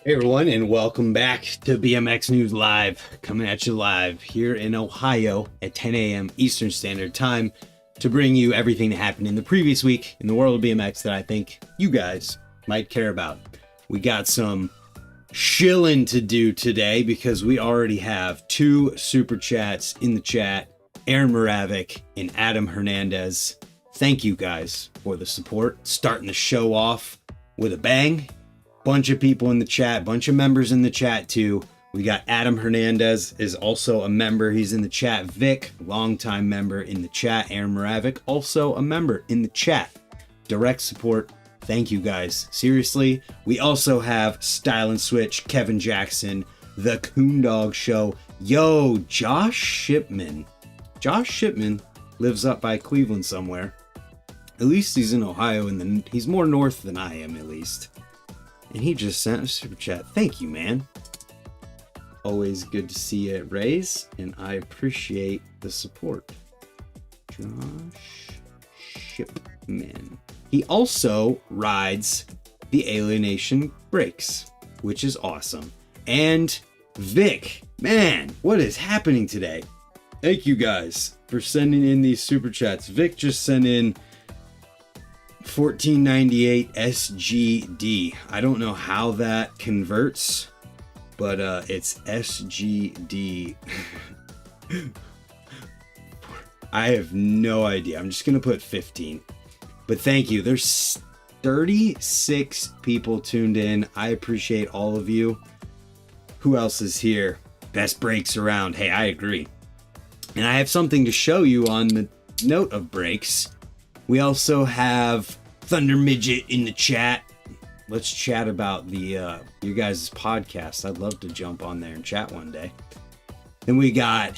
Hey everyone, and welcome back to BMX News Live, coming at you live here in Ohio at 10 a.m. Eastern Standard Time to bring you everything that happened in the previous week in the world of BMX that I think you guys might care about. We got some shilling to do today because we already have two super chats in the chat, Aaron Moravik and Adam Hernandez. Thank you guys for the support, starting the show off with a bang. Bunch of people in the chat, bunch of members in the chat too. We got Adam Hernandez is also a member. He's in the chat. Vic, longtime member in the chat. Aaron Moravik, also a member in the chat. Direct support. Thank you guys. Seriously. We also have Style and Switch, Kevin Jackson, The Coondog Show. Yo, Josh Shipman. Josh Shipman lives up by Cleveland somewhere. At least he's in Ohio, and he's more north than I am, at least. And he just sent a super chat. Thank you, man. Always good to see you, Raise, and I appreciate the support. Josh Shipman. He also rides the Alienation brakes, which is awesome. And Vic, man, what is happening today? Thank you guys for sending in these super chats. Vic just sent in 1498 SGD. I don't know how that converts, but it's SGD. I have no idea. I'm just gonna put 15. But thank you. There's 36 people tuned in. I appreciate all of you. Who else is here? Best brakes around. Hey, I agree. And I have something to show you on the note of brakes. We also have Thunder Midget in the chat. Let's chat about the your guys' podcast. I'd love to jump on there and chat one day. Then we got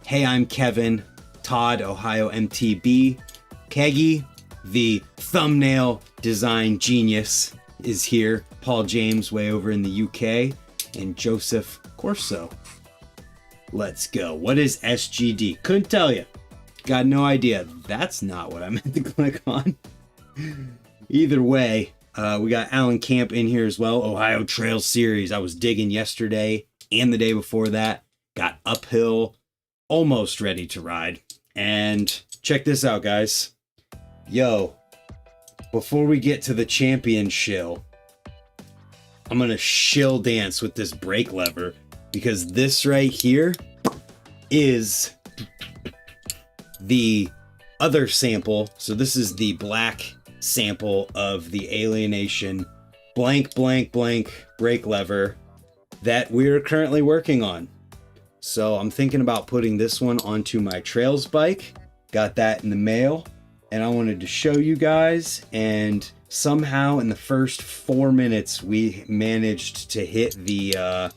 Hey, I'm Kevin, Todd, Ohio MTB, Keggy, the thumbnail design genius is here. Paul James way over in the UK, and Joseph Corso. Let's go. What is SGD? Couldn't tell you. Got no idea. That's not what I meant to click on. Either way, we got Alan Camp in here as well. Ohio Trail Series. I was digging yesterday and the day before that. Got uphill, almost ready to ride. And check this out, guys. Yo, before we get to the champion shill, I'm going to shill dance with this brake lever because this right here is the other sample. So this is the black sample of the Alienation blank brake lever that we're currently working on. So I'm thinking about putting this one onto my Trails bike. Got that in the mail, and I wanted to show you guys. And somehow in the first 4 minutes we managed to hit the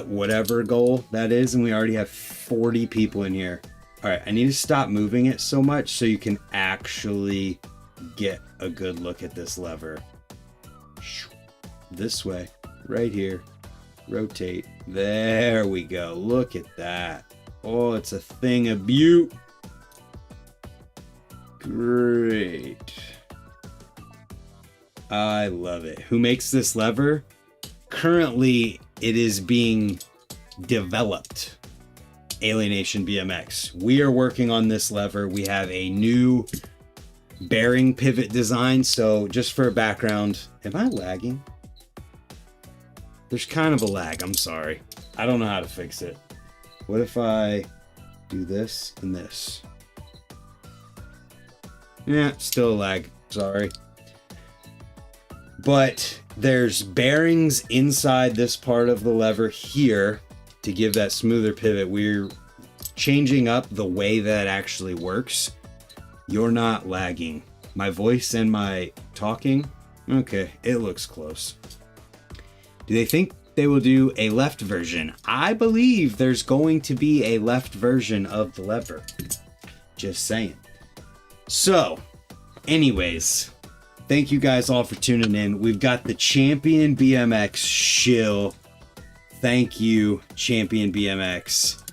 whatever goal that is, and we already have 40 people in here. All right, I need to stop moving it so much so you can actually get a good look at this lever. This way, right here. Rotate. There we go. Look at that. Oh, it's a thing of beaut. Great. I love it. Who makes this lever? Currently, it is being developed. Alienation BMX. We are working on this lever. We have a new bearing pivot design. So just for a background, am I lagging? There's kind of a lag. I'm sorry. I don't know how to fix it. What if I do this and this? Yeah, still a lag. Sorry. But there's bearings inside this part of the lever here to give that smoother pivot. We're changing up the way that actually works. You're not lagging. My voice and my talking? Okay, it looks close. Do they think they will do a left version? I believe there's going to be a left version of the lever. Just saying. So, anyways, thank you guys all for tuning in. We've got the Champion BMX shill. Thank you, Champion BMX.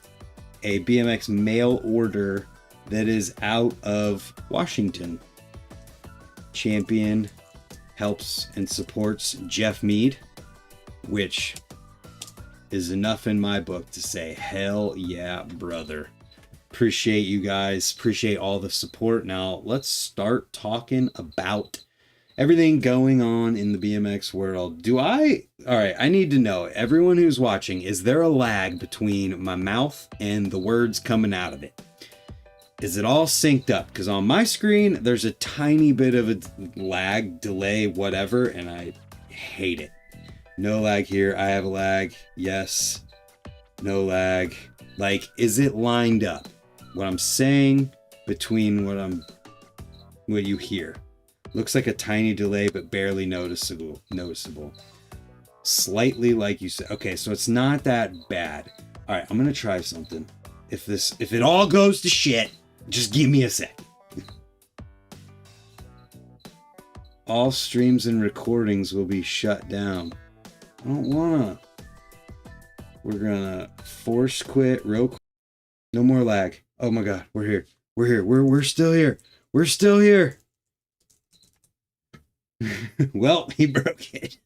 A BMX mail order that is out of Washington. Champion helps and supports Jeff Mead, which is enough in my book to say, hell yeah, brother. Appreciate you guys. Appreciate all the support. Now, let's start talking about everything going on in the BMX world. All right, I need to know, everyone who's watching, is there a lag between my mouth and the words coming out of it? Is it all synced up? Because on my screen, there's a tiny bit of a lag, delay, whatever, and I hate it. No lag here. I have a lag. Yes. No lag. Like, is it lined up? What I'm saying between what you hear. Looks like a tiny delay, but barely noticeable. Slightly, like you said. Okay, so it's not that bad. All right, I'm gonna try something. If it all goes to shit, just give me a sec. All streams and recordings will be shut down. I don't wanna. We're gonna force quit real quick. No more lag. Oh my god, we're here. We're still here. We're still here. Well, he broke it.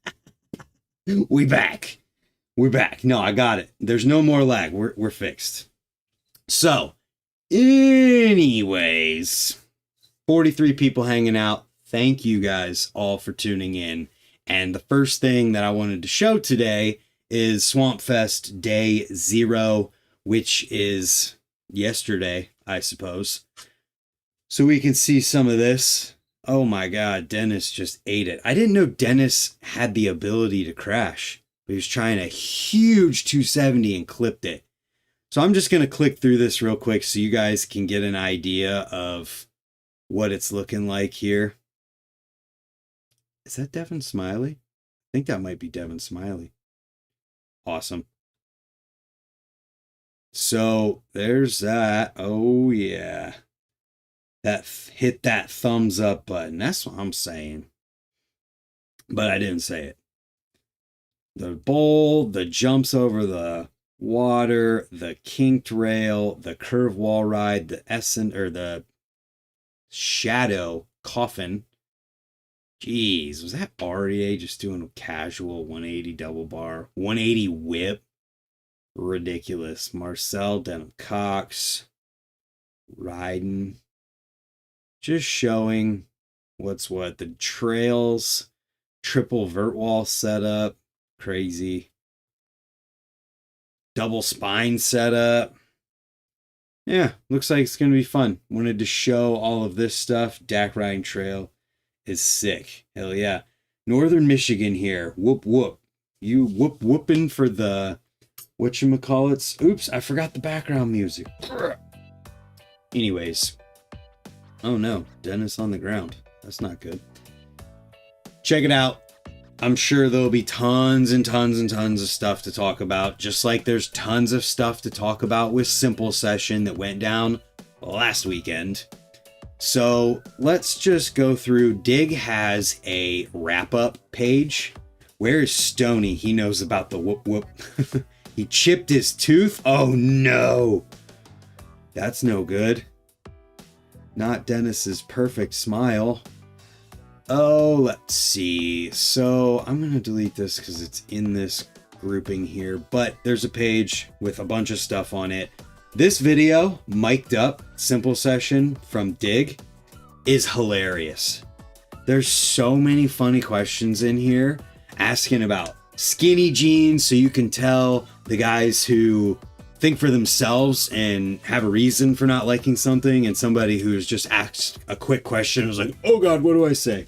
We're back. No, I got it. There's no more lag. We're fixed. So, anyways, 43 people hanging out. Thank you guys all for tuning in. And the first thing that I wanted to show today is Swampfest Day 0, which is yesterday, I suppose. So we can see some of this. Oh my god, Dennis just ate it. I didn't know Dennis had the ability to crash. He was trying a huge 270 and clipped it. So I'm just going to click through this real quick so you guys can get an idea of what it's looking like here. Is that Devin Smiley? I think that might be Devin Smiley. Awesome. So there's that. Oh yeah. Hit that thumbs up button. That's what I'm saying. But I didn't say it. The bowl, the jumps over the water, the kinked rail, the curved wall ride, the shadow coffin. Jeez, was that REA just doing a casual 180 double bar? 180 whip? Ridiculous. Marcel Denham Cox riding. Just showing what's what. The trails, triple vert wall setup. Crazy. Double spine setup. Yeah, looks like it's going to be fun. Wanted to show all of this stuff. Dak riding trail is sick. Hell yeah. Northern Michigan here. Whoop whoop. You whooping for the whatchamacallits. Oops, I forgot the background music. Anyways. Oh no, Dennis on the ground. That's not good. Check it out. I'm sure there'll be tons and tons and tons of stuff to talk about, just like there's tons of stuff to talk about with Simple Session that went down last weekend. So let's just go through. Dig has a wrap-up page. Where is Stony? He knows about the whoop whoop. He chipped his tooth? Oh no! That's no good. Not Dennis's perfect smile. Oh, let's see. So I'm going to delete this because it's in this grouping here. But there's a page with a bunch of stuff on it. This video, mic'd up, Simple Session from Dig, is hilarious. There's so many funny questions in here asking about skinny jeans so you can tell the guys who think for themselves and have a reason for not liking something, and somebody who's just asked a quick question and was like, oh god, what do I say?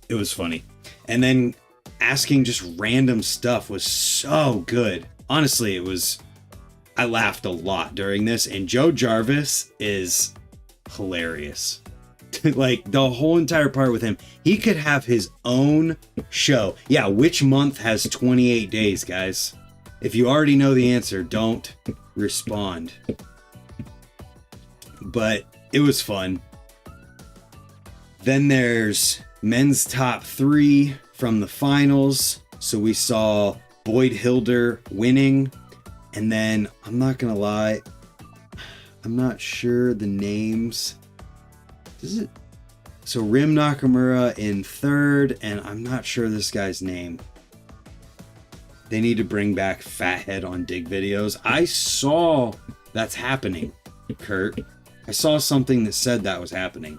It was funny. And then asking just random stuff was so good. Honestly, I laughed a lot during this, and Joe Jarvis is hilarious. Like, the whole entire part with him, he could have his own show. Yeah, which month has 28 days, guys? If you already know the answer, don't respond. But it was fun. Then there's men's top 3 from the finals. So we saw Boyd Hilder winning. And then, I'm not going to lie, I'm not sure the names. So Rim Nakamura in third, and I'm not sure this guy's name. They need to bring back Fathead on dig videos. I saw that's happening, Kurt. I saw something that said that was happening.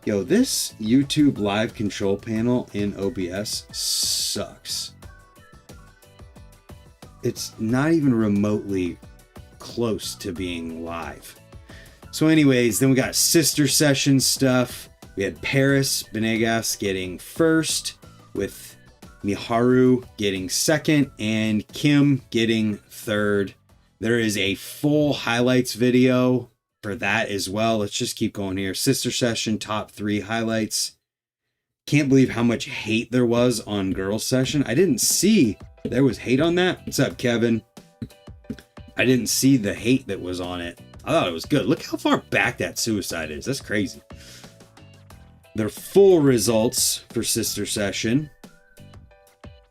Yo, this YouTube live control panel in OBS sucks. It's not even remotely close to being live. So anyways, then we got sister session stuff. We had Paris Benegas getting first, with Miharu getting second, and Kim getting third. There is a full highlights video for that as well. Let's just keep going here. Sister session, top 3 highlights. Can't believe how much hate there was on girls session. I didn't see there was hate on that. What's up, Kevin? I didn't see the hate that was on it. I thought it was good. Look how far back that suicide is. That's crazy. Their full results for sister session.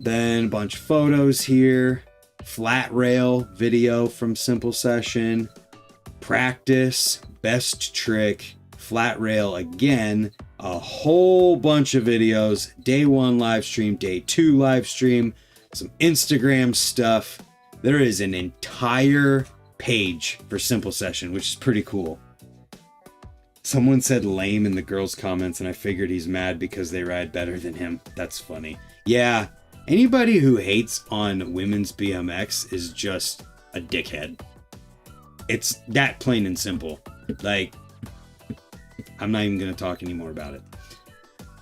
Then a bunch of photos here. Flat rail video from simple session. Practice, best trick, flat rail again. A whole bunch of videos. Day 1 live stream, day 2 live stream. Some Instagram stuff. There is an entire page for simple session, which is pretty cool. Someone said lame in the girls' comments, and I figured he's mad because they ride better than him. That's funny. Yeah, anybody who hates on women's BMX is just a dickhead. It's that plain and simple. Like, I'm not even going to talk anymore about it.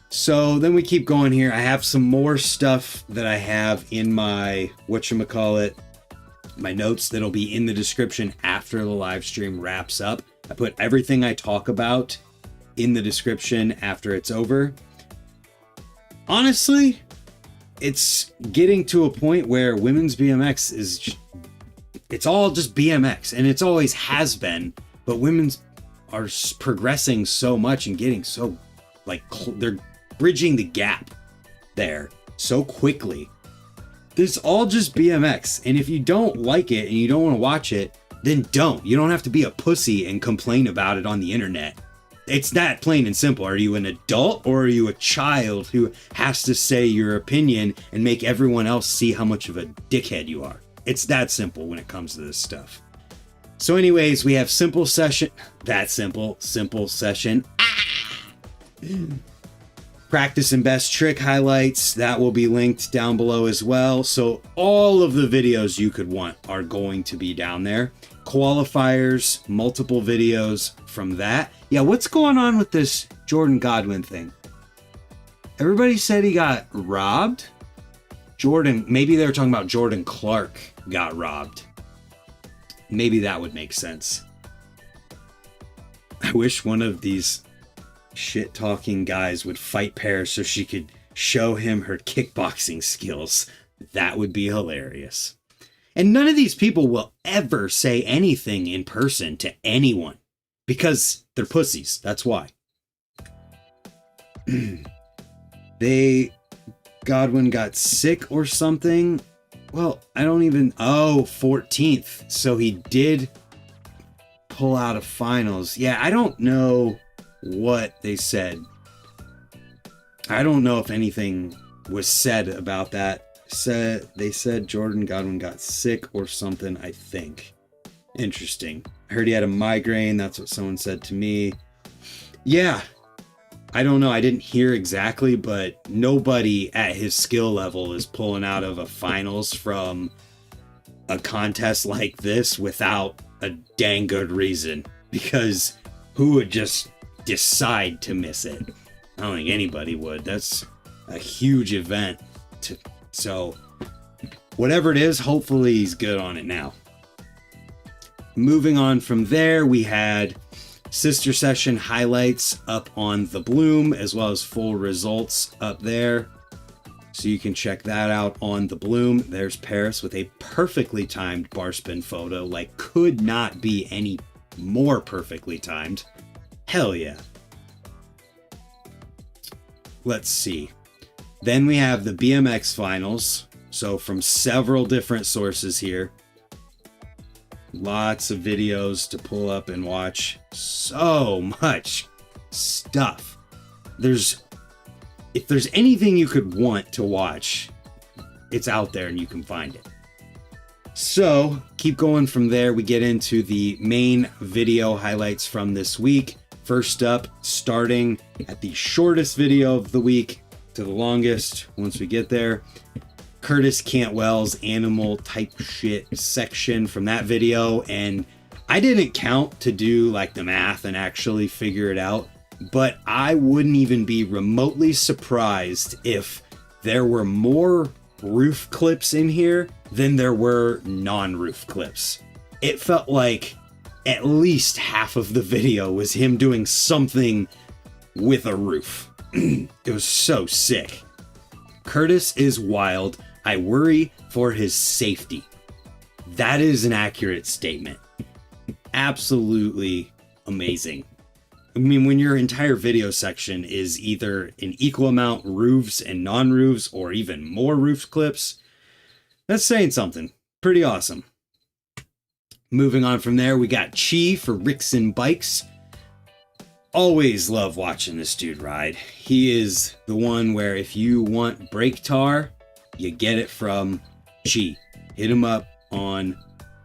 So then we keep going here. I have some more stuff that I have in my, whatchamacallit, my notes that'll be in the description after the live stream wraps up. I put everything I talk about in the description after it's over. Honestly, it's getting to a point where women's BMX is, it's all just BMX, and it's always has been, but women's are progressing so much and getting so, like, they're bridging the gap there so quickly. This is all just BMX, and if you don't like it and you don't want to watch it, then don't. You don't have to be a pussy and complain about it on the internet. It's that plain and simple. Are you an adult, or are you a child who has to say your opinion and make everyone else see how much of a dickhead you are? It's that simple when it comes to this stuff. So anyways, we have simple session. That simple session. Practice and best trick highlights. That will be linked down below as well. So all of the videos you could want are going to be down there. Qualifiers, multiple videos from that. Yeah, what's going on with this Jordan Godwin thing? Everybody said he got robbed. Jordan, maybe they were talking about Jordan Clark got robbed. Maybe that would make sense. I wish one of these shit-talking guys would fight Paris so she could show him her kickboxing skills. That would be hilarious. And none of these people will ever say anything in person to anyone because they're pussies. That's why. Godwin got sick or something. Well, I don't even... Oh, 14th. So he did pull out of finals. Yeah, I don't know what they said. I don't know if anything was said about that. They said Jordan Godwin got sick or something, I think. Interesting. I heard he had a migraine. That's what someone said to me. Yeah. I don't know. I didn't hear exactly, but nobody at his skill level is pulling out of a finals from a contest like this without a dang good reason. Because who would just decide to miss it? I don't think anybody would. That's a huge event. So whatever it is, hopefully he's good on it now. Moving on from there, we had sister session highlights up on the Bloom, as well as full results up there. So you can check that out on the Bloom. There's Paris with a perfectly timed bar spin photo, like could not be any more perfectly timed. Hell yeah. Let's see. Then we have the BMX finals. So from several different sources here. Lots of videos to pull up and watch. So much stuff. if there's anything you could want to watch, it's out there and you can find it. So keep going from there. We get into the main video highlights from this week. First up, starting at the shortest video of the week to the longest once we get there, Curtis Cantwell's animal type shit section from that video. And I didn't count to do like the math and actually figure it out, but I wouldn't even be remotely surprised if there were more roof clips in here than there were non-roof clips. It felt like at least half of the video was him doing something with a roof. It was so sick. Curtis is wild. I worry for his safety. That is an accurate statement. Absolutely amazing. I mean, when your entire video section is either an equal amount roofs and non-roofs or even more roof clips, that's saying something. Pretty awesome. Moving on from there, we got Chi for Brimstone Bikes. Always love watching this dude ride. He is the one where if you want brake tar, you get it from Chi. Hit him up on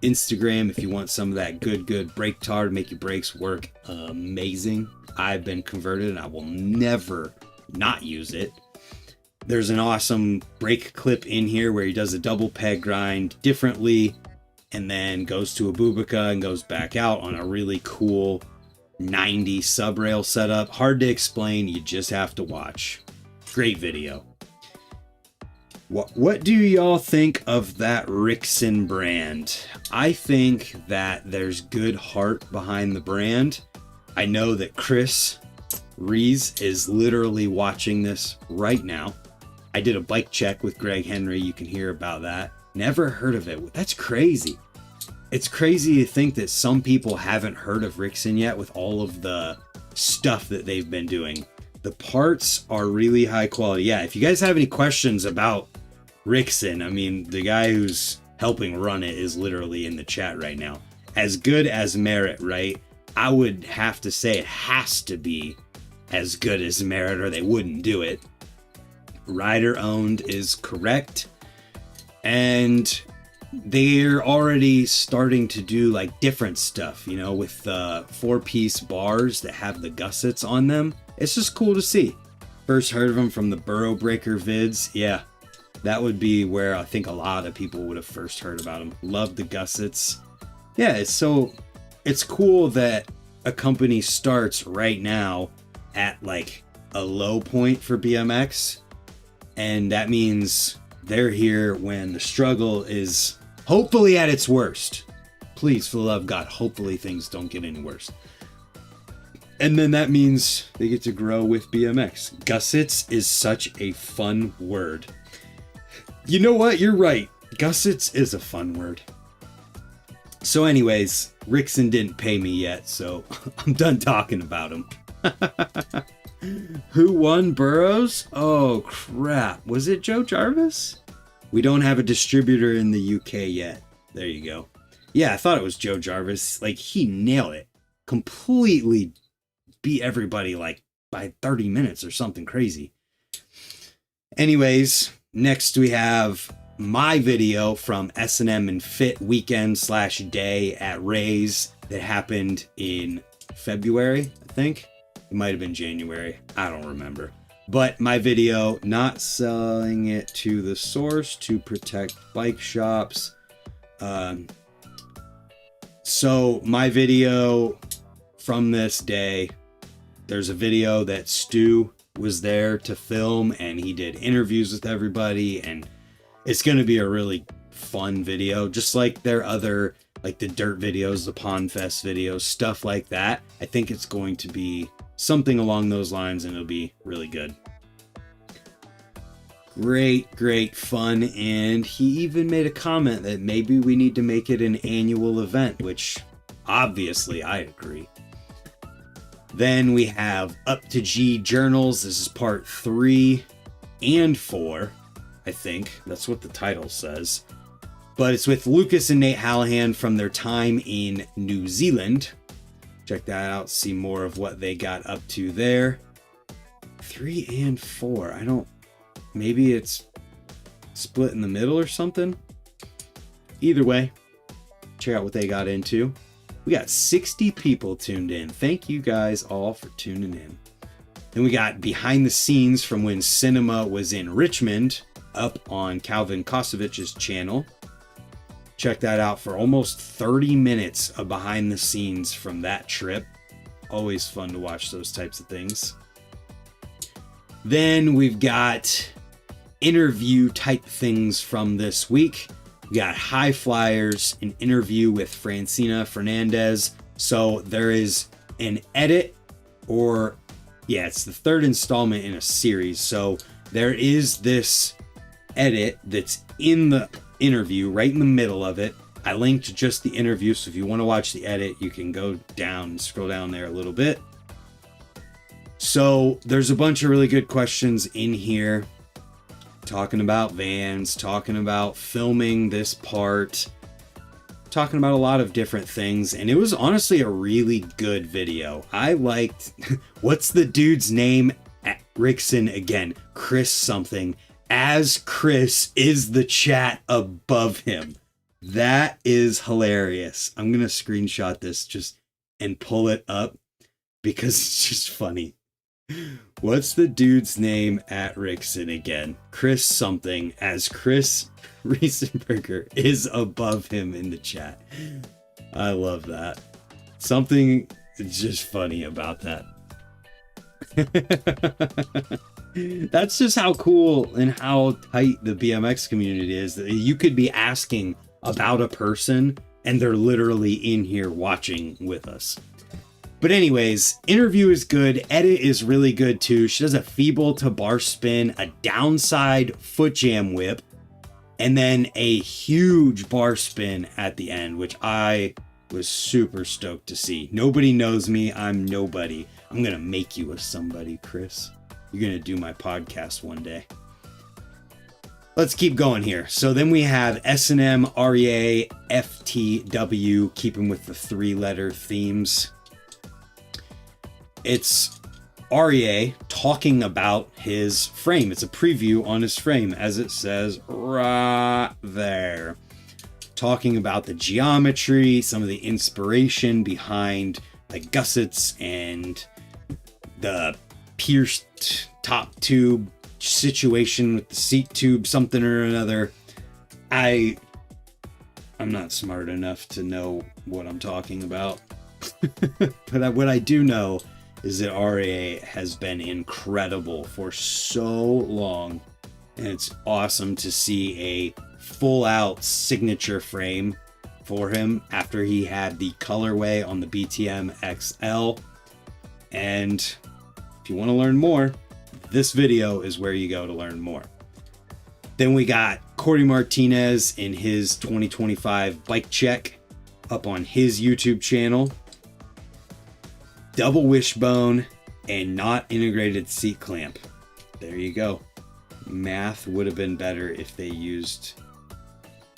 Instagram if you want some of that good brake tar to make your brakes work amazing. I've been converted and I will never not use it. There's an awesome brake clip in here where he does a double peg grind differently and then goes to a Bubica and goes back out on a really cool 90 sub rail setup. Hard to explain, you just have to watch. Great video. What do y'all think of that Rixson brand? I think that there's good heart behind the brand. I know that Chris Rees is literally watching this right now. I did a bike check with Greg Henry. You can hear about that. Never heard of it. That's crazy. It's crazy to think that some people haven't heard of Rixson yet with all of the stuff that they've been doing. The parts are really high quality. Yeah, if you guys have any questions about Rixson, I mean, the guy who's helping run it is literally in the chat right now. As good as Merit, right? I would have to say it has to be as good as Merit or they wouldn't do it. Rider owned is correct. And they're already starting to do like different stuff, you know, with the 4-piece bars that have the gussets on them. It's just cool to see. First heard of them from the Burrow Breaker vids. Yeah, that would be where I think a lot of people would have first heard about them. Love the gussets. Yeah, it's cool that a company starts right now at like a low point for BMX. And that means they're here when the struggle is hopefully at its worst. Please, for the love of God, hopefully things don't get any worse. And then that means they get to grow with BMX. Gussets is such a fun word. You know what? You're right. Gussets is a fun word. So anyways, Rixson didn't pay me yet, so I'm done talking about him. Who won Burrows? Oh, crap. Was it Joe Jarvis? We don't have a distributor in the UK yet. There you go. Yeah, I thought it was Joe Jarvis. Like, he nailed it. Completely beat everybody, like, by 30 minutes or something crazy. Anyways, next we have my video from S&M and Fit weekend/day at Ray's that happened in February, I think. It might have been January. I don't remember. But my video, not selling it to the source to protect bike shops. So my video from this day, there's a video that Stu was there to film and he did interviews with everybody, and it's going to be a really fun video, just like their other, like the dirt videos, the Pond Fest videos, stuff like that. I think it's going to be something along those lines and it'll be really good. Great fun. And he even made a comment that maybe we need to make it an annual event, which obviously I agree. Then we have Up to G Journals. This is part 3 and 4, I think. That's what the title says. But it's with Lucas and Nate Hallahan from their time in New Zealand. Check that out, see more of what they got up to there. 3 and 4. I don't, maybe it's split in the middle or something. Either way, check out what they got into. We got 60 people tuned in. Thank you guys all for tuning in. Then we got behind the scenes from when cinema was in Richmond up on Calvin Kosovich's channel. Check that out for almost 30 minutes of behind the scenes from that trip. Always fun to watch those types of things. Then we've got interview type things from this week. We got High Flyers, an interview with Francina Fernandez. So there is an edit, or it's the third installment in a series. So there is this edit that's in the interview, right in the middle of it. I linked just the interview, so if you want to watch the edit, you can go down and scroll down there a little bit. So there's a bunch of really good questions in here, talking about vans, talking about filming this part, talking about a lot of different things, and it was honestly a really good video. I liked what's the dude's name at Rickson again? Chris something. As Chris is the chat above him. That is hilarious. I'm gonna screenshot this just and pull it up because it's just funny. What's the dude's name at Rickson again? Chris something, as Chris Riesenberger is above him in the chat. I love that. Something just funny about that. That's just how cool and how tight the BMX community is. You could be asking about a person and they're literally in here watching with us. But anyways, interview is good. Edit is really good too. She does a feeble to bar spin, a downside foot jam whip, and then a huge bar spin at the end, which I was super stoked to see. Nobody knows me. I'm nobody. I'm going to make you a somebody, Chris. You're going to do my podcast one day. Let's keep going here. So then we have S&M, REA, FTW, keeping with the 3-letter themes. It's REA talking about his frame. It's a preview on his frame, as it says right there. Talking about the geometry, some of the inspiration behind the gussets and the pierced top tube situation with the seat tube, something or another. I'm not smart enough to know what I'm talking about. But what I do know is that REA has been incredible for so long, and it's awesome to see a full out signature frame for him after he had the colorway on the BTM XL. And if you want to learn more, this video is where you go to learn more. Then we got Corey Martinez in his 2025 bike check up on his YouTube channel. Double wishbone and not integrated seat clamp. There you go. Math would have been better if they used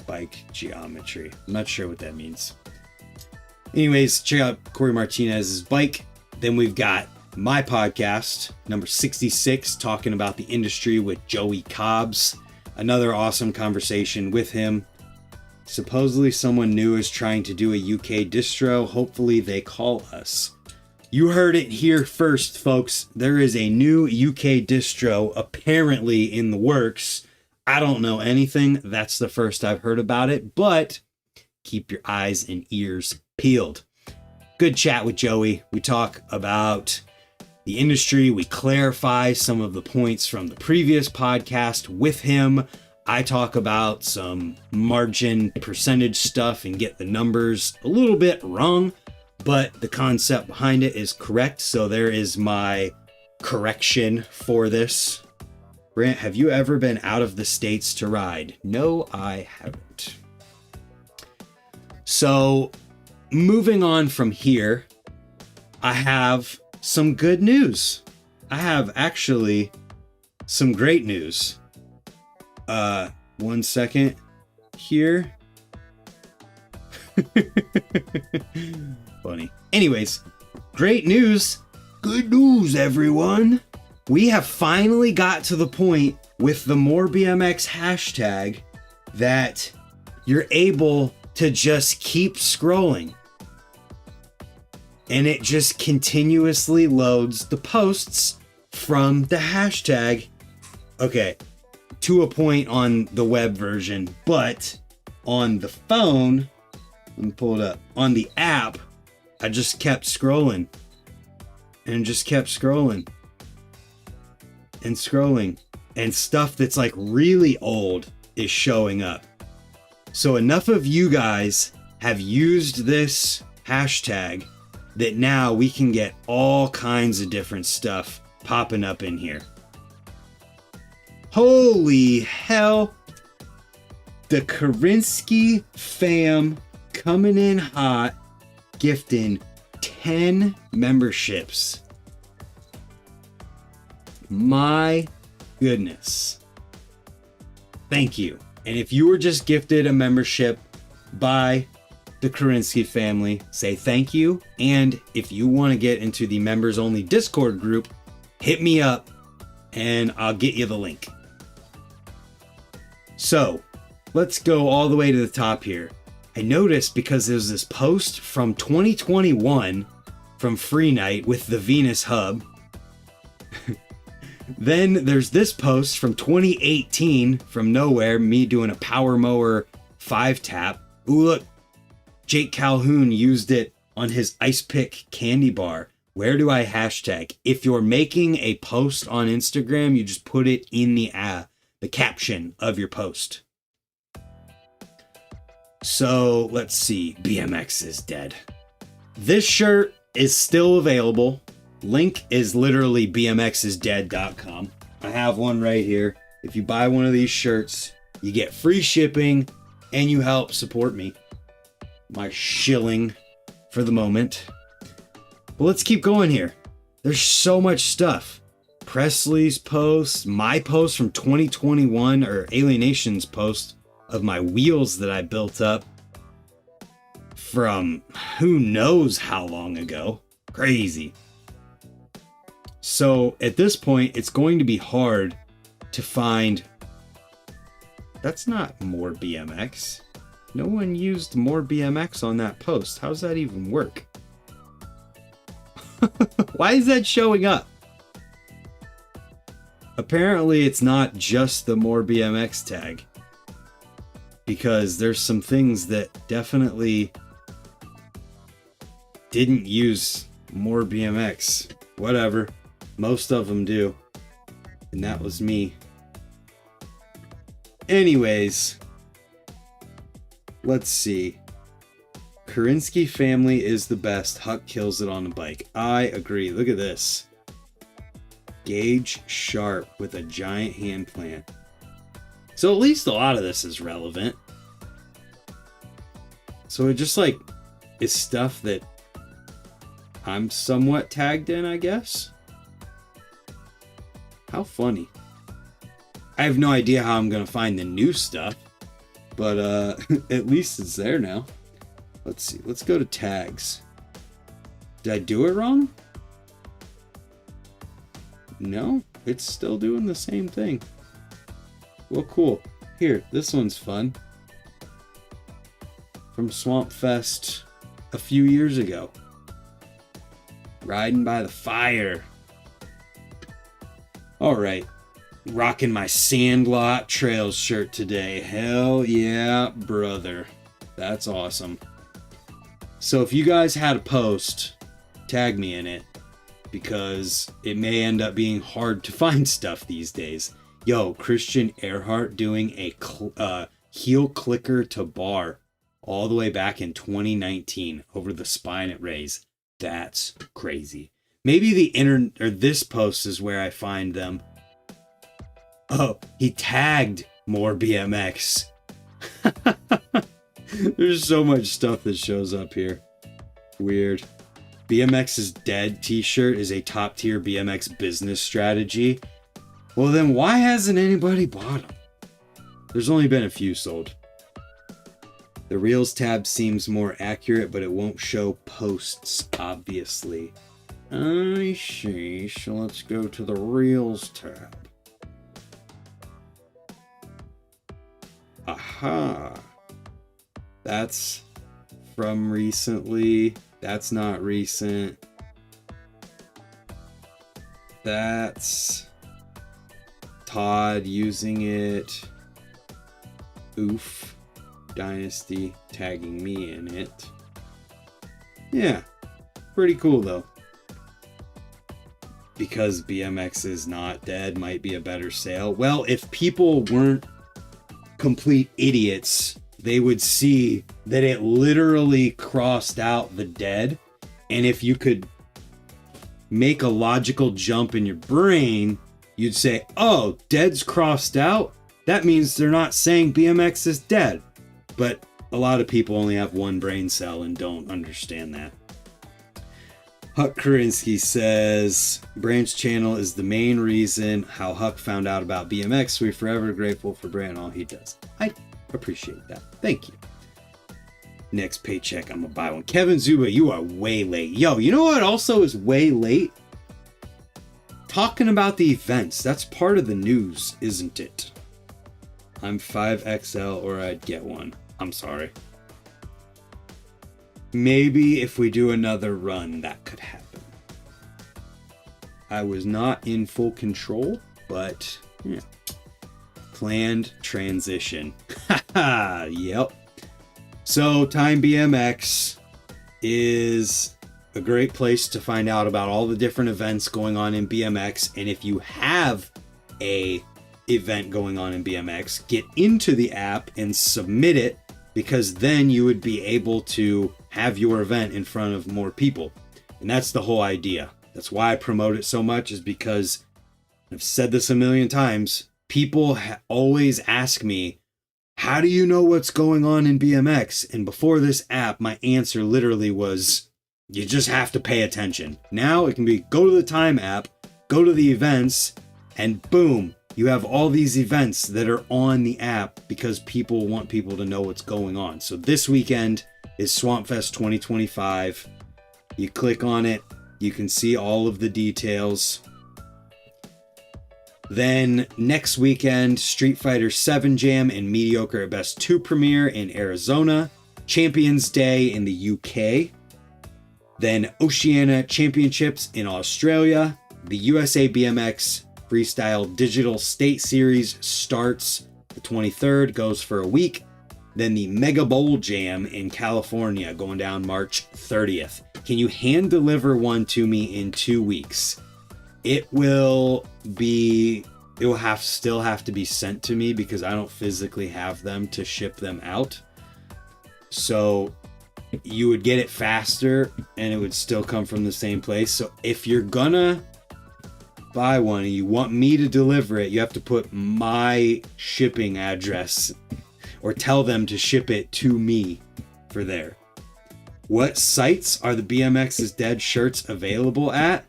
bike geometry. I'm not sure what that means. Anyways, check out Corey Martinez's bike. Then we've got my podcast, number 66, talking about the industry with Joey Cobbs. Another awesome conversation with him. Supposedly someone new is trying to do a UK distro. Hopefully they call us. You heard it here first, folks. There is a new UK distro apparently in the works. I don't know anything. That's the first I've heard about it, but keep your eyes and ears peeled. Good chat with Joey. We talk about the industry. We clarify some of the points from the previous podcast with him. I talk about some margin percentage stuff and get the numbers a little bit wrong, but the concept behind it is correct. So there is my correction for this. Brant, have you ever been out of the States to ride? No, I haven't. So moving on from here, I have some good news. I have actually some great news. One second here. Funny. Anyways, great news. Good news, everyone. we have finally got to the point with the More BMX hashtag that you're able to just keep scrolling. And it just continuously loads the posts from the hashtag. Okay, to a point on the web version, but on the phone, let me pull it up. On the app, I just kept scrolling and just kept scrolling and scrolling, and stuff that's like really old is showing up. So enough of you guys have used this hashtag that now we can get all kinds of different stuff popping up in here. Holy hell. The Karinsky fam coming in hot, gifting 10 memberships. My goodness. Thank you. And if you were just gifted a membership by the Karinsky family, say thank you. And if you want to get into the members only Discord group, hit me up and I'll get you the link. So let's go all the way to the top here. I noticed because there's this post from 2021 from Free Night with the Venus Hub. Then there's this post from 2018 from nowhere, me doing a power mower 5-tap. Ooh, look, Jake Calhoun used it on his Ice Pick candy bar. Where do I hashtag? If you're making a post on Instagram, you just put it in the caption of your post. So let's see. BMX is dead. This shirt is still available. Link is literally bmxisdead.com. I have one right here. If you buy one of these shirts, you get free shipping and you help support me. My shilling for the moment. But let's keep going here. There's so much stuff. Presley's post, my post from 2021, or Alienation's post of my wheels that I built up from who knows how long ago. Crazy. So at this point, it's going to be hard to find. That's not More BMX. No one used More BMX on that post. How's that even work? Why is that showing up? Apparently it's not just the More BMX tag, because there's some things that definitely didn't use More BMX. Whatever. Most of them do. And that was me. Anyways, let's see. Karinsky family is the best. Huck kills it on a bike. I agree. Look at this. Gauge Sharp with a giant hand plant. So at least a lot of this is relevant. So it just like is stuff that I'm somewhat tagged in, I guess. How funny. I have no idea how I'm going to find the new stuff, but at least it's there now. Let's see. Let's go to tags. Did I do it wrong? No, it's still doing the same thing. Well, cool. Here, this one's fun. From Swampfest a few years ago. Riding by the fire. All right, rocking my Sandlot Trails shirt today. Hell yeah, brother. That's awesome. So if you guys had a post, tag me in it, because it may end up being hard to find stuff these days. Yo, Christian Earhart doing a heel clicker to bar all the way back in 2019 over the spine at Ray's. That's crazy. Maybe this post is where I find them. Oh, he tagged More BMX. There's so much stuff that shows up here. Weird. BMX is dead t-shirt is a top tier BMX business strategy. Well, then why hasn't anybody bought them? There's only been a few sold. The Reels tab seems more accurate, but it won't show posts, obviously. I see. So let's go to the Reels tab. Aha. That's from recently. That's not recent. That's Todd using it. Oof. Dynasty tagging me in it. Yeah. Pretty cool though. Because BMX is not dead might be a better sale. Well, if people weren't complete idiots, they would see that it literally crossed out the dead. And if you could make a logical jump in your brain, you'd say, oh, dead's crossed out? That means they're not saying BMX is dead. But a lot of people only have one brain cell and don't understand that. Huck Karinsky says, Branch channel is the main reason how Huck found out about BMX. We're forever grateful for Brant and all he does. I appreciate that. Thank you. Next paycheck, I'm gonna buy one. Kevin Zuba, you are way late. Yo, you know what also is way late? Talking about the events. That's part of the news, isn't it? I'm 5XL or I'd get one. I'm sorry. Maybe if we do another run, that could happen. I was not in full control, but yeah. Planned transition. Haha, yep. So Time BMX is a great place to find out about all the different events going on in BMX. And if you have a event going on in BMX, get into the app and submit it, because then you would be able to have your event in front of more people. And that's the whole idea. That's why I promote it so much, is because I've said this a million times. People always ask me, how do you know what's going on in BMX? And before this app, my answer literally was, you just have to pay attention. Now it can be, go to the Time app, go to the events, and boom, you have all these events that are on the app because people want people to know what's going on. So this weekend is Swampfest 2025. You click on it, you can see all of the details. Then next weekend, Street Fighter 7 Jam and Mediocre at Best 2 premiere in Arizona. Champions Day in the UK. Then Oceania Championships in Australia. The USA BMX Freestyle Digital State Series starts the 23rd, goes for a week. Then the Mega Bowl Jam in California going down March 30th. Can you hand deliver one to me in 2 weeks? It will still have to be sent to me because I don't physically have them to ship them out. So you would get it faster and it would still come from the same place. So if you're gonna buy one and you want me to deliver it, you have to put my shipping address or tell them to ship it to me for there. What sites are the BMX is Dead shirts available at?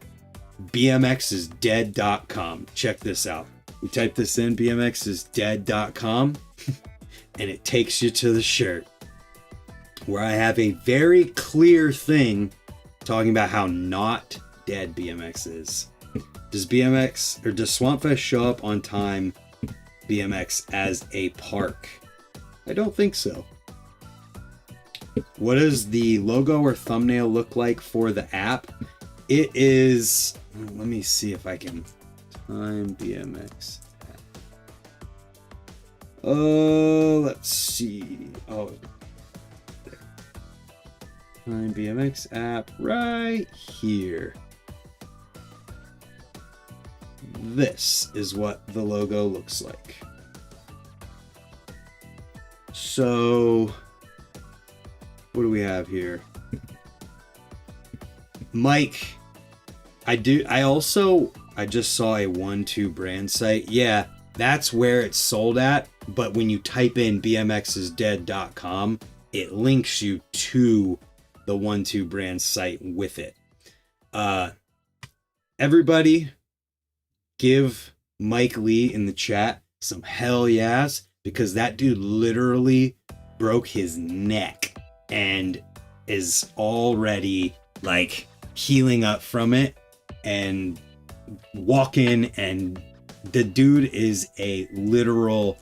bmxisdead.com. Check this out. We type this in, bmxisdead.com, and it takes you to the shirt where I have a very clear thing talking about how not dead BMX is. Does Swampfest show up on Time BMX as a park? I don't think so. What does the logo or thumbnail look like for the app? It is, let me see if I can, Time BMX app. Oh, let's see. Oh, there. Time BMX app right here. This is what the logo looks like. So, what do we have here? Mike, I just saw a 1-2 brand site. Yeah, that's where it's sold at. But when you type in bmxisdead.com, it links you to the 1-2 brand site with it. Everybody give Mike Lee in the chat some hell yes, because that dude literally broke his neck and is already like healing up from it and walking, and the dude is a literal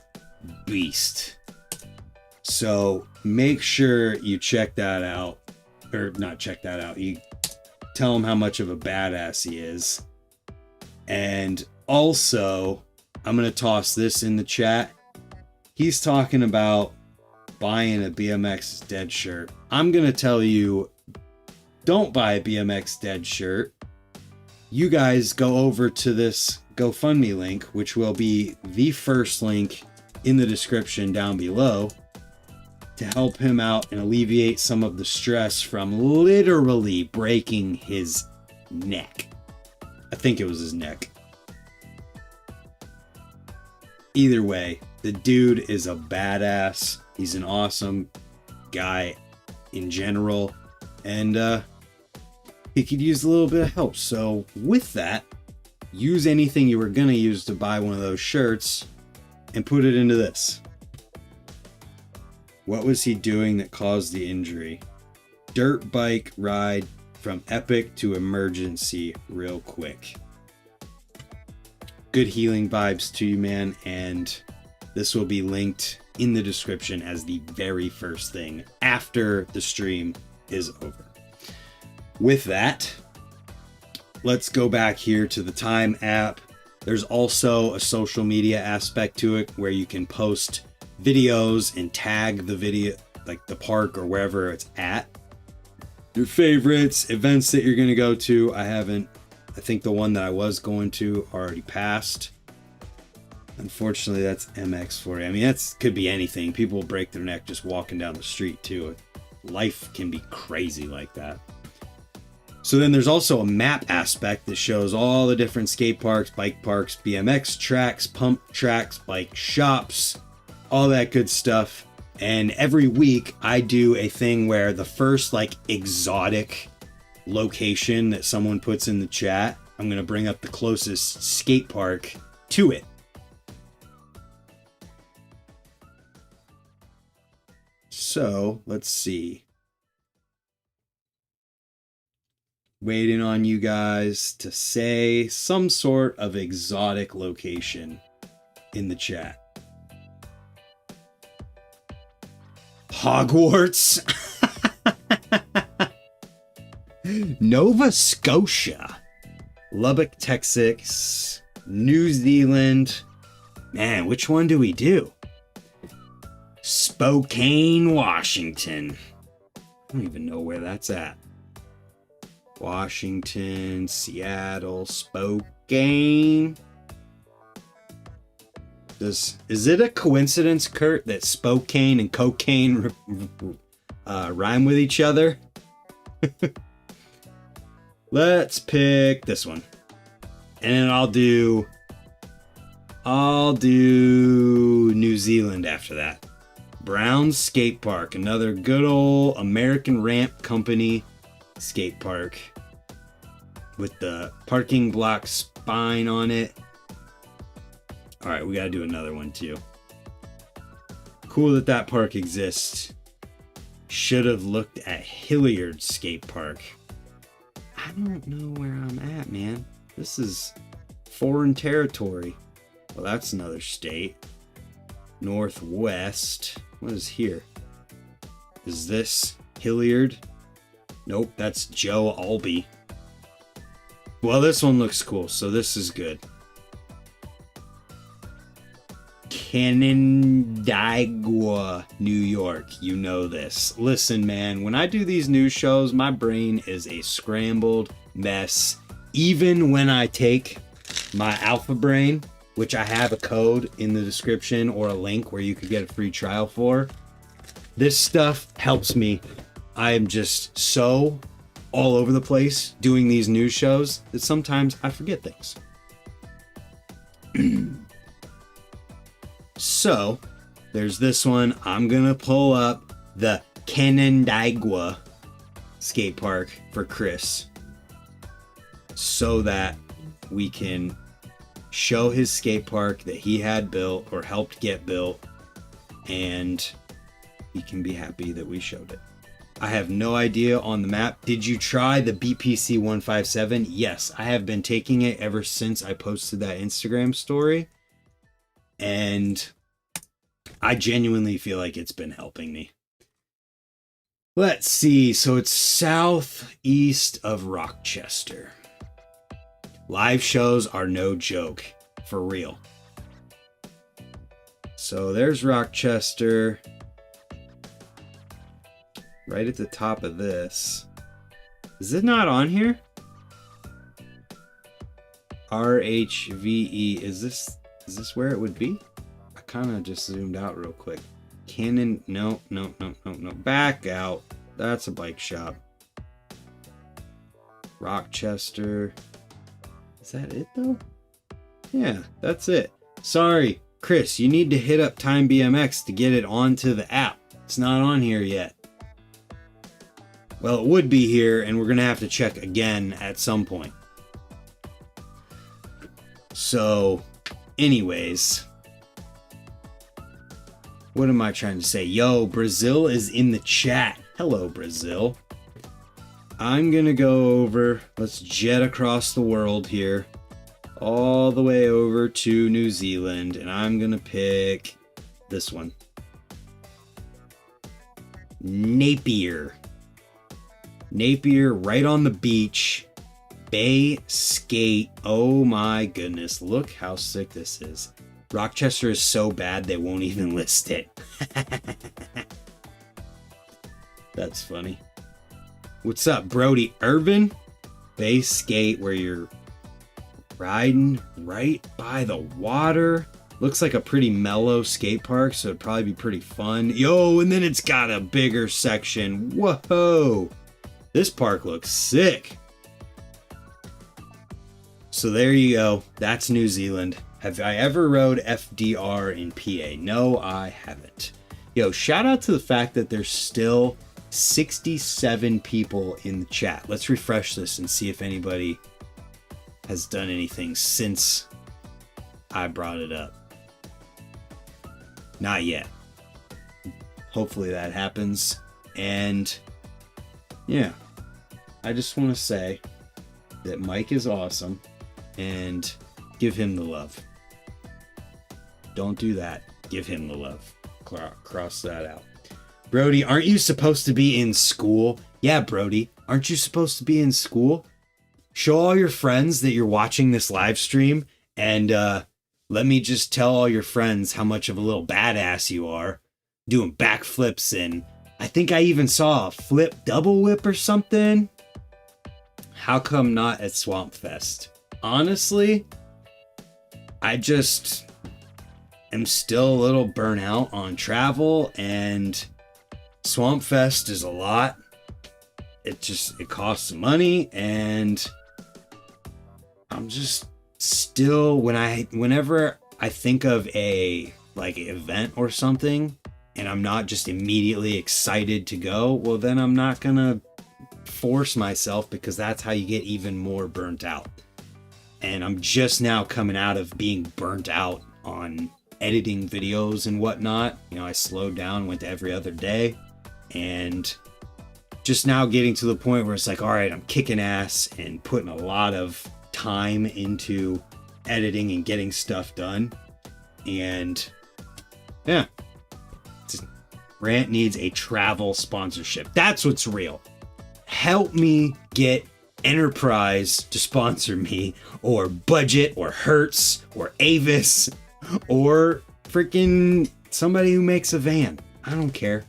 beast. So make sure you check that out, or not check that out. You tell him how much of a badass he is. And also, I'm going to toss this in the chat. He's talking about buying a BMX Dead shirt. I'm going to tell you, don't buy a BMX Dead shirt. You guys go over to this GoFundMe link, which will be the first link in the description down below, to help him out and alleviate some of the stress from literally breaking his neck. I think it was his neck. Either way, the dude is a badass. He's an awesome guy in general, and he could use a little bit of help. So with that, use anything you were gonna use to buy one of those shirts and put it into this. What was he doing that caused the injury? Dirt bike ride from epic to emergency real quick. Good healing vibes to you, man, and this will be linked in the description as the very first thing after the stream is over. With that, let's go back here to the Time app. There's also a social media aspect to it where you can post videos and tag the video, like the park or wherever it's at. Your favorites, events that you're going to go to. I think the one that I was going to already passed. Unfortunately, that's MX for you. I mean, that could be anything. People break their neck just walking down the street too. Life can be crazy like that. So then there's also a map aspect that shows all the different skate parks, bike parks, BMX tracks, pump tracks, bike shops, all that good stuff. And every week I do a thing where the first like exotic location that someone puts in the chat, I'm going to bring up the closest skate park to it. So let's see. Waiting on you guys to say some sort of exotic location in the chat. Hogwarts. Nova Scotia. Lubbock, Texas. New Zealand. Man, which one do we do? Spokane, Washington. I don't even know where that's at. Washington, Seattle, Spokane. Is it a coincidence, Kurt, that Spokane and cocaine rhyme with each other? Let's pick this one. And then I'll do New Zealand after that. Brown's Skate Park, another good old American Ramp Company skate park with the parking block spine on it. All right, we got to do another one too. Cool that park exists. Should have looked at Hilliard Skate Park. I don't know where I'm at, man. This is foreign territory. Well, that's another state. Northwest. What is here? Is this Hilliard? Nope, that's Joe Albee. Well, this one looks cool, so this is good. Canandaigua, New York. You know this. Listen, man, when I do these news shows, my brain is a scrambled mess. Even when I take my Alpha Brain, which I have a code in the description or a link where you could get a free trial for, this stuff helps me. I am just so all over the place doing these news shows that sometimes I forget things. So, there's this one. I'm gonna pull up the Canandaigua skate park for Chris so that we can show his skate park that he had built or helped get built, and he can be happy that we showed it. I have no idea on the map. Did you try the BPC 157? Yes, I have been taking it ever since I posted that Instagram story. And I genuinely feel like it's been helping me. Let's see. So it's southeast of Rochester. Live shows are no joke. For real. So there's Rochester. Right at the top of this. Is it not on here? RHVE. Is this where it would be? I kind of just zoomed out real quick. Cannon. No. Back out. That's a bike shop. Rochester. Is that it though? Yeah, that's it. Sorry, Chris, you need to hit up Time BMX to get it onto the app. It's not on here yet. Well, it would be here, and we're going to have to check again at some point. So, anyways, what am I trying to say? Yo, Brazil is in the chat. Hello, Brazil. I'm going to go over, let's jet across the world here, all the way over to New Zealand, and I'm going to pick this one. Napier, right on the beach. Bay Skate. Oh my goodness. Look how sick this is. Rochester is so bad they won't even list it. That's funny. What's up, Brody? Urban Bay Skate, where you're riding right by the water. Looks like a pretty mellow skate park, so it'd probably be pretty fun. Yo, and then it's got a bigger section. Whoa. This park looks sick. So there you go. That's New Zealand. Have I ever rode FDR in PA? No, I haven't. Yo, shout out to the fact that there's still 67 people in the chat. Let's refresh this and see if anybody has done anything since I brought it up. Not yet. Hopefully that happens. And yeah, I just want to say that Mike is awesome and give him the love. Don't do that. Give him the love. Cross that out. Brody, aren't you supposed to be in school? Yeah, Brody, aren't you supposed to be in school? Show all your friends that you're watching this live stream, and let me just tell all your friends how much of a little badass you are, doing backflips, and I think I even saw a flip double whip or something. How come not at Swampfest? Honestly, I just am still a little burnt out on travel, and Swampfest is a lot. It costs money, and I'm just still, whenever I think of a event or something and I'm not just immediately excited to go, well then I'm not gonna force myself, because that's how you get even more burnt out. And I'm just now coming out of being burnt out on editing videos and whatnot. I slowed down, went to every other day, and just now getting to the point where it's like, all right, I'm kicking ass and putting a lot of time into editing and getting stuff done. And yeah, Rant needs a travel sponsorship. That's what's real. Help me get Enterprise to sponsor me, or Budget, or Hertz, or Avis, or freaking somebody who makes a van. I don't care.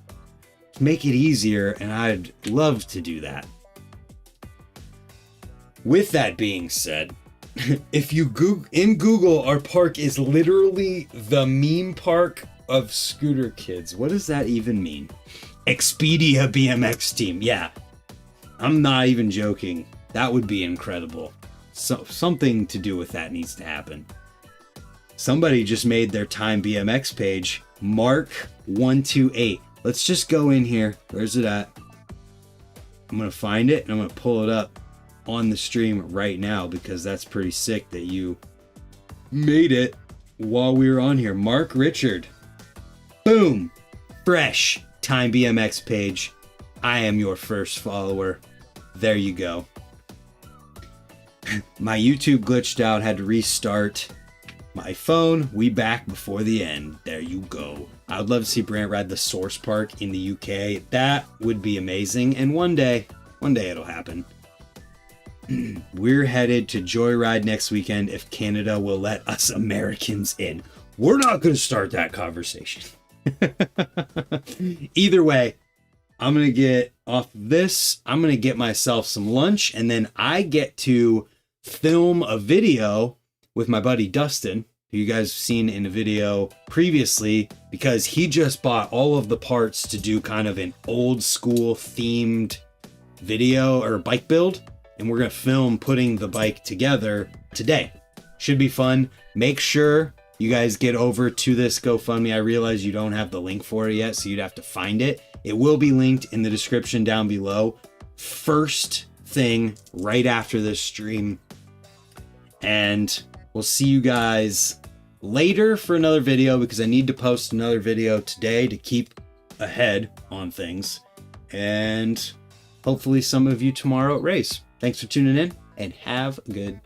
Make it easier, and I'd love to do that. With that being said, if you Google, our park is literally the meme park of scooter kids. What does that even mean? Expedia BMX team. Yeah, I'm not even joking. That would be incredible. So something to do with that needs to happen. Somebody just made their Time BMX page Mark128. Let's just go in here. Where's it at? I'm going to find it and I'm going to pull it up on the stream right now, because that's pretty sick that you made it while we were on here. Mark Richard. Boom. Fresh Time BMX page. I am your first follower. There you go. My YouTube glitched out, had to restart my phone. We back before the end. There you go. I would love to see Brant ride the Source Park in the UK. That would be amazing. And one day it'll happen. We're headed to Joyride next weekend if Canada will let us Americans in. We're not going to start that conversation. Either way, I'm going to get off this. I'm going to get myself some lunch, and then I get to film a video with my buddy Dustin, who you guys have seen in a video previously, because he just bought all of the parts to do kind of an old school themed video or bike build. And we're going to film putting the bike together today. Should be fun. Make sure you guys get over to this GoFundMe. I realize you don't have the link for it yet, so you'd have to find it. It will be linked in the description down below. First thing right after this stream. And we'll see you guys later for another video, because I need to post another video today to keep ahead on things. And hopefully some of you tomorrow at race. Thanks for tuning in, and have a good